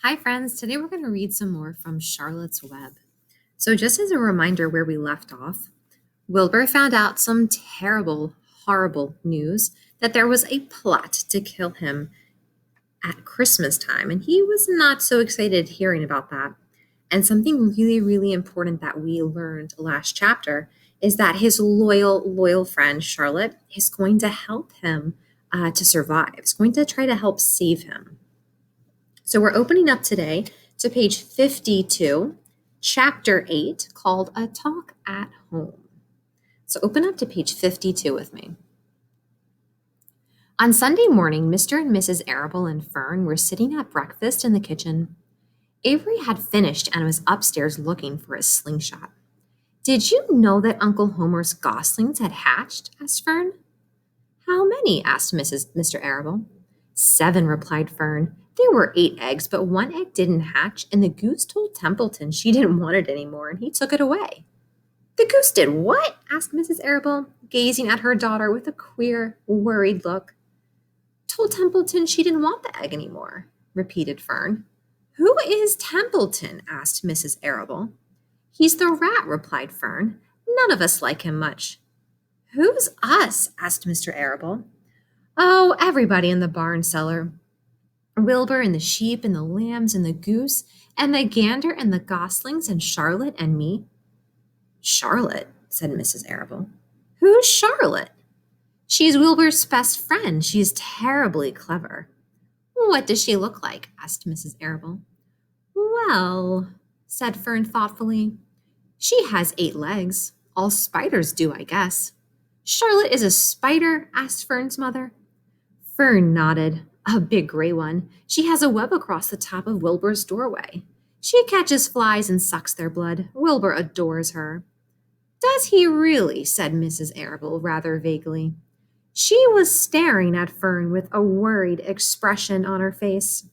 Hi, friends. Today we're going to read some more from Charlotte's Web. So, just as a reminder where we left off, Wilbur found out some terrible, horrible news that there was a plot to kill him at Christmas time, and he was not so excited hearing about that. And something really, really important that we learned last chapter is that his loyal friend Charlotte is going to help him to survive. Is going to try to help save him. So we're opening up today to page 52, chapter 8, called A Talk at Home. So open up to page 52 with me. On Sunday morning, Mr. and Mrs. Arable and Fern were sitting at breakfast in the kitchen. Avery had finished and was upstairs looking for his slingshot. "Did you know that Uncle Homer's goslings had hatched?" asked Fern. "How many?" asked Mr. Arable. "7," replied Fern. "There were 8 eggs, but 1 egg didn't hatch, and the goose told Templeton she didn't want it anymore, and he took it away." "The goose did what?" asked Mrs. Arable, gazing at her daughter with a queer, worried look. "Told Templeton she didn't want the egg anymore," repeated Fern. "Who is Templeton?" asked Mrs. Arable. "He's the rat," replied Fern. "None of us like him much." "Who's us?" asked Mr. Arable. "Oh, everybody in the barn cellar. Wilbur and the sheep and the lambs and the goose and the gander and the goslings and Charlotte and me." "Charlotte," said Mrs. Arable. "Who's Charlotte?" "She's Wilbur's best friend. She's terribly clever." "What does she look like?" asked Mrs. Arable. "Well," said Fern thoughtfully, "she has 8 legs. All spiders do, I guess." "Charlotte is a spider?" asked Fern's mother. Fern nodded. "A big gray one. She has a web across the top of Wilbur's doorway. She catches flies and sucks their blood. Wilbur adores her." "Does he really?" said Mrs. Arable rather vaguely. She was staring at Fern with a worried expression on her face.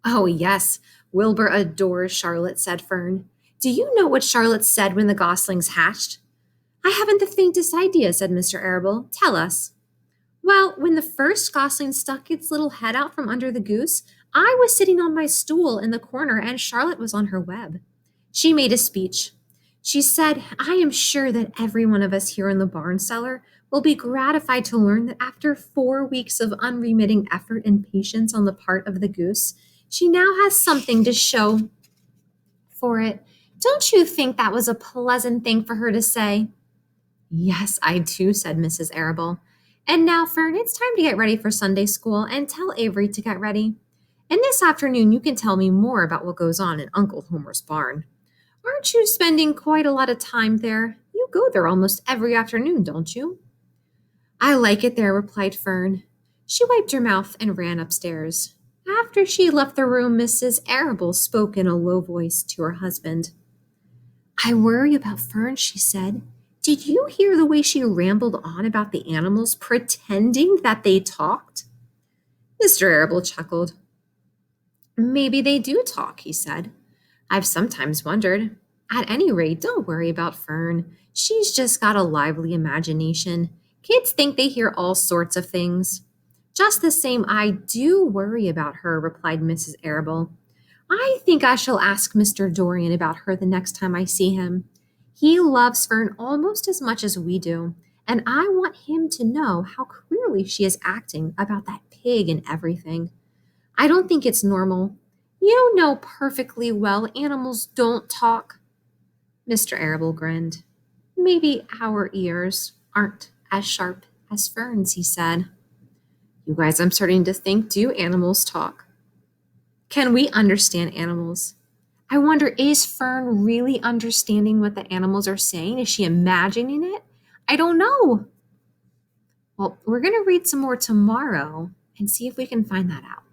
"Oh, yes, Wilbur adores Charlotte," said Fern. "Do you know what Charlotte said when the goslings hatched?" "I haven't the faintest idea," said Mr. Arable. "Tell us." "Well, when the first gosling stuck its little head out from under the goose, I was sitting on my stool in the corner and Charlotte was on her web. She made a speech. She said, 'I am sure that every one of us here in the barn cellar will be gratified to learn that after 4 weeks of unremitting effort and patience on the part of the goose, she now has something to show for it.' Don't you think that was a pleasant thing for her to say?" "Yes, I do," said Mrs. Arable. "And now, Fern, it's time to get ready for Sunday school and tell Avery to get ready. And this afternoon you can tell me more about what goes on in Uncle Homer's barn. Aren't you spending quite a lot of time there? You go there almost every afternoon, don't you?" "I like it there," replied Fern. She wiped her mouth and ran upstairs. After she left the room, Mrs. Arable spoke in a low voice to her husband. "I worry about Fern," she said. "Did you hear the way she rambled on about the animals, pretending that they talked?" Mr. Arable chuckled. "Maybe they do talk," he said. "I've sometimes wondered. At any rate, don't worry about Fern. She's just got a lively imagination. Kids think they hear all sorts of things." "Just the same, I do worry about her," replied Mrs. Arable. "I think I shall ask Mr. Dorian about her the next time I see him. He loves Fern almost as much as we do, and I want him to know how queerly she is acting about that pig and everything. I don't think it's normal. You know perfectly well animals don't talk." Mr. Arable grinned. "Maybe our ears aren't as sharp as Fern's," he said. "You guys, I'm starting to think, do animals talk? Can we understand animals? I wonder, is Fern really understanding what the animals are saying? Is she imagining it? I don't know." Well, we're going to read some more tomorrow and see if we can find that out.